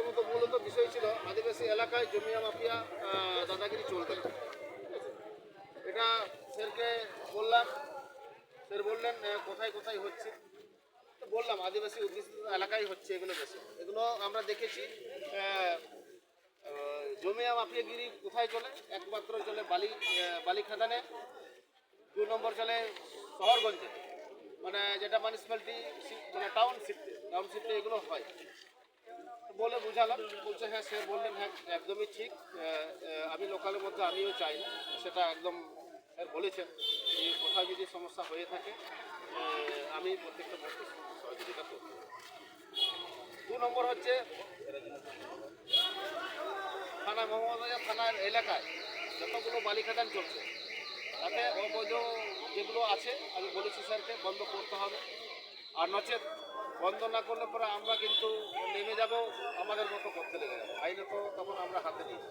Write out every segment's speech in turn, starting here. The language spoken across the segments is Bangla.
প্রথমত মূলত বিষয় ছিল আদিবাসী এলাকায় জমিয়া মাফিয়া দাদাগিরি চলতে। এটা স্যারকে বললাম, স্যার বললেন কোথায় কোথায় হচ্ছে। তো বললাম আদিবাসী অধ্যুষিত এলাকায় হচ্ছে এগুলো বেশি। এগুলো আমরা দেখেছি। জমিয়া মাফিয়াগিরি কোথায় চলে? একমাত্র চলে বালি খাদানে, 2 নম্বর চলে শহরগঞ্জে, মানে যেটা মিউনিসিপ্যালিটি মানে টাউনশিপে এগুলো হয়। বলে বুঝালাম, বলছে হ্যাঁ। স্যার বললেন হ্যাঁ একদমই ঠিক, আমি লোকালের মধ্যে আমিও চাই না সেটা একদম। স্যার বলেছেন যে কোথাও যদি সমস্যা হয়ে থাকে আমি প্রত্যেকটা বস্তু সহযোগিতা করব। 2 নম্বর হচ্ছে থানা মোহাম্মদবাজার থানার এলাকায় যতগুলো বালি খাদান চলছে তাতে অবৈধ যেগুলো আছে আমি বলেছি স্যারকে বন্ধ করতে হবে। আর নচেত বন্ধ না করলে পরে আমরা কিন্তু নেমে যাব, আমাদের মতো করতে লেগে যাবো। আইনত তখন আমরা হাতে নিই,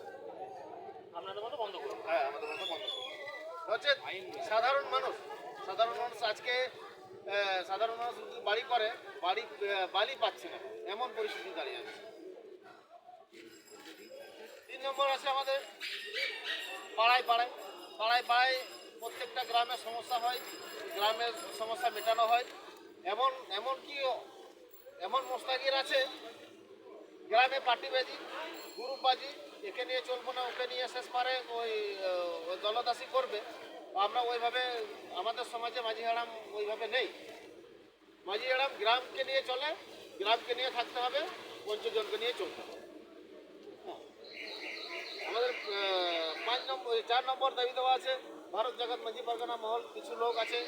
আপনাদের মতো বন্ধ করবো। হ্যাঁ, আমাদের মতো বন্ধ করবো। নচেত সাধারণ মানুষ আজকে সাধারণ মানুষ বাড়ি করে বালি পাচ্ছে না, এমন পরিস্থিতি দাঁড়িয়ে আছে। 3 নম্বর আছে আমাদের পাড়ায় প্রত্যেকটা গ্রামের সমস্যা হয়, গ্রামের সমস্যা মেটানো হয়। এমন মোস্তাগির আছে গ্রামে পার্টিবাজি, গ্রুপবাজি, একে নিয়ে চলবো না ওকে নিয়ে শেষ পারে ওই দলদাসী করবে। আমরা ওইভাবে আমাদের সমাজে মাঝি হারাম ওইভাবে নেই। মাঝি হারাম গ্রামকে নিয়ে চলে, গ্রামকে নিয়ে থাকতে হবে, পঞ্চজনকে নিয়ে চলতে হবে। আমাদের 4 নম্বর দাবি দেওয়া আছে ভারত জগৎ মাঝি পারগানা মহল। কিছু লোক আছে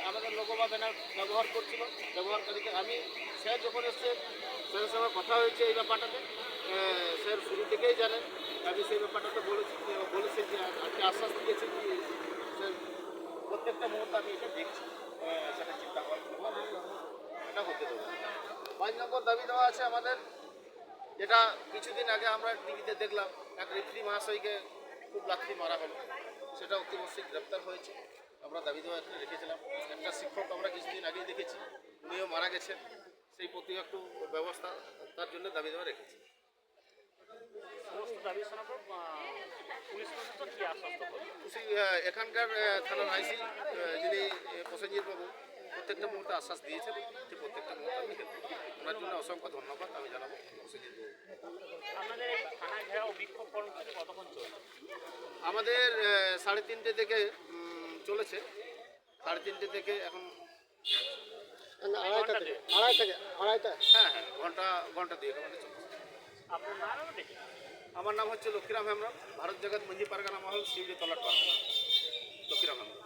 আমাদের লোগো বা ব্যানার ব্যবহার করছিল, ব্যবহারকারীকে আমি স্যার যখন এসছে স্যারের সঙ্গে কথা হয়েছে এই ব্যাপারটাতে। স্যার শুরু থেকেই জানেন, আমি সেই ব্যাপারটাতে বলেছি যে আজকে আশ্বাস দিয়েছি যে স্যার প্রত্যেকটা মুহূর্তে আমি এটা দেখছি, সেটা চিন্তা করার এটা হতে দেবো। 5 নম্বর দাবি দেওয়া আছে আমাদের, যেটা কিছুদিন আগে আমরা টিভিতে দেখলাম এক রেফরি মহাশয়কে খুব লাথি মারা হলো, সেটা অতি অবশ্যই গ্রেপ্তার হয়েছে। আমরা দাবি দেওয়া এখানে রেখেছিলাম। একটা শিক্ষক আমরা কিছুদিন আগেই দেখেছি, উনিও মারা গেছেন, সেই প্রতি একটু ব্যবস্থা তার জন্য দাবি দেওয়া রেখেছি। এখানকার থানার আইসি যিনি প্রসেনজিৎ বাবু প্রত্যেকটা মুহূর্তে আশ্বাস দিয়েছেন যে প্রত্যেকটা মুহূর্তে আমি হেল্প করব। ওনার জন্য অসংখ্য ধন্যবাদ আমি জানাবো প্রসেনজিৎ বাবু। আপনাদের এই থানায় ঘেরাও বিক্ষোভ কর্মসূচি কতক্ষণ চলছে? আমাদের 3:30 থেকে চলেছে, 3:30 থেকে এখন আড়াইটা। হ্যাঁ, ঘন্টা দিয়ে মানে চলছে। আপনার নাম দেখি। আমার নাম হচ্ছে লক্ষ্মীরাম হেমব্রম, ভারত জগৎ মাঝি পারগানা মহল, শিউলি তলাট পাড়া। লক্ষ্মীরাম হেমব্রম।